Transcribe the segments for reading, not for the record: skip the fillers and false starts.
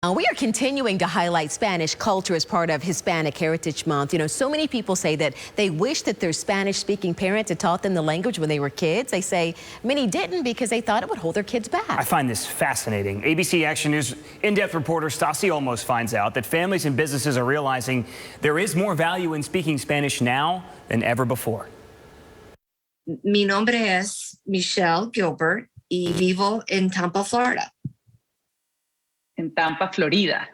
We are continuing to highlight Spanish culture as part of Hispanic Heritage Month. You know, so many people say that they wish that their Spanish-speaking parents had taught them the language when they were kids. They say many didn't because they thought it would hold their kids back. I find this fascinating. ABC Action News in-depth reporter Stasi Olmos finds out that families and businesses are realizing there is more value in speaking Spanish now than ever before. Mi nombre es Michelle Gilbert y vivo en Tampa, Florida. In Tampa, Florida.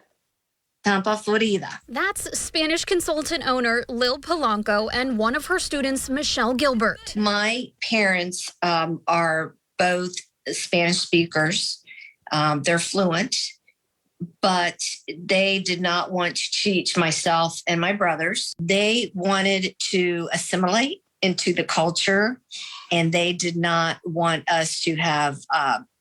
Tampa, Florida. That's Spanish consultant owner Lil Polanco and one of her students, Michelle Gilbert. My parents are both Spanish speakers. They're fluent, but they did not want to teach myself and my brothers. They wanted to assimilate into the culture, and they did not want us to have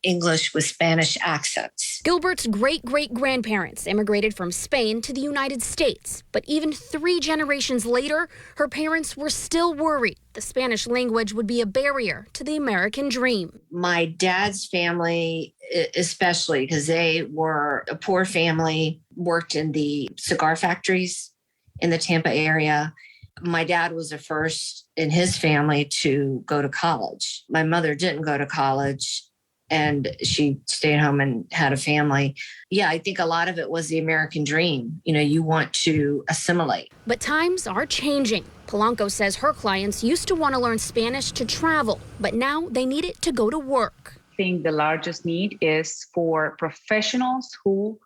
English with Spanish accents. Gilbert's great-great-grandparents immigrated from Spain to the United States, but even 3 generations later, her parents were still worried the Spanish language would be a barrier to the American dream. My dad's family, especially because they were a poor family, worked in the cigar factories in the Tampa area. My dad was the first in his family to go to college. My mother didn't go to college, and she stayed home and had a family. Yeah, I think a lot of it was the American dream. You know, you want to assimilate. But times are changing. Polanco says her clients used to want to learn Spanish to travel, but now they need it to go to work. I think the largest need is for professionals who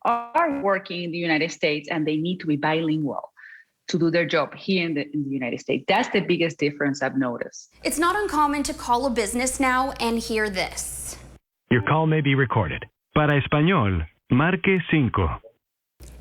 are working in the United States and they need to be bilingual to do their job here in the United States. That's the biggest difference I've noticed. It's not uncommon to call a business now and hear this. Your call may be recorded. Para español, marque 5.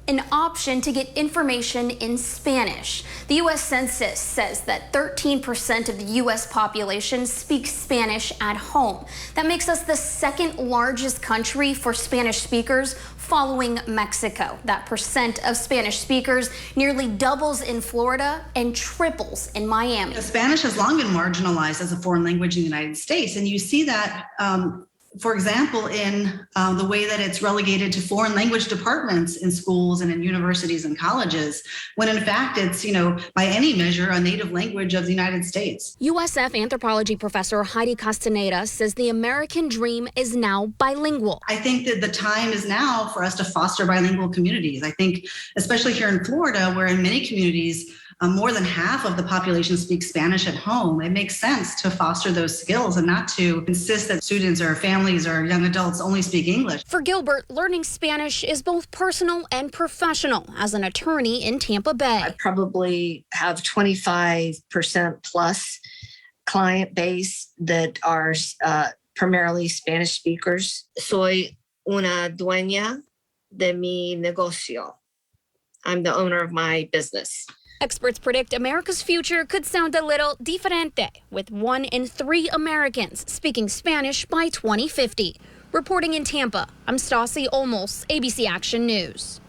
An option to get information in Spanish. The U.S. Census says that 13% of the U.S. population speaks Spanish at home. That makes us the second largest country for Spanish speakers, following Mexico. That percent of Spanish speakers nearly doubles in Florida and triples in Miami. Spanish has long been marginalized as a foreign language in the United States, and you see that for example, in the way that it's relegated to foreign language departments in schools and in universities and colleges, when in fact it's, you know, by any measure, a native language of the United States. USF anthropology professor Heidi Castaneda says the American dream is now bilingual. I think that the time is now for us to foster bilingual communities. I think, especially here in Florida, where in many communities, more than half of the population speaks Spanish at home. It makes sense to foster those skills and not to insist that students or families or young adults only speak English. For Gilbert, learning Spanish is both personal and professional. As an attorney in Tampa Bay, I probably have 25% plus client base that are primarily Spanish speakers. Soy una dueña de mi negocio. I'm the owner of my business. Experts predict America's future could sound a little diferente, with 1 in 3 Americans speaking Spanish by 2050. Reporting in Tampa, I'm Stasi Olmos, ABC Action News.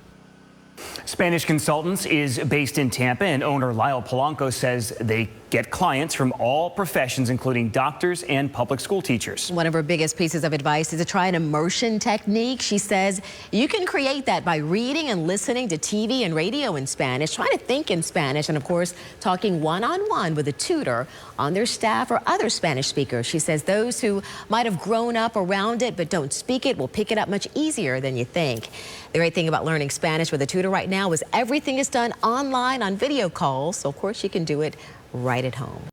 Spanish Consultants is based in Tampa, and owner Lyle Polanco says they get clients from all professions, including doctors and public school teachers. One of her biggest pieces of advice is to try an immersion technique. She says you can create that by reading and listening to TV and radio in Spanish, trying to think in Spanish, and of course, talking one-on-one with a tutor on their staff or other Spanish speakers. She says those who might have grown up around it but don't speak it will pick it up much easier than you think. The great thing about learning Spanish with a tutor right now is everything is done online on video calls, so of course you can do it right at home.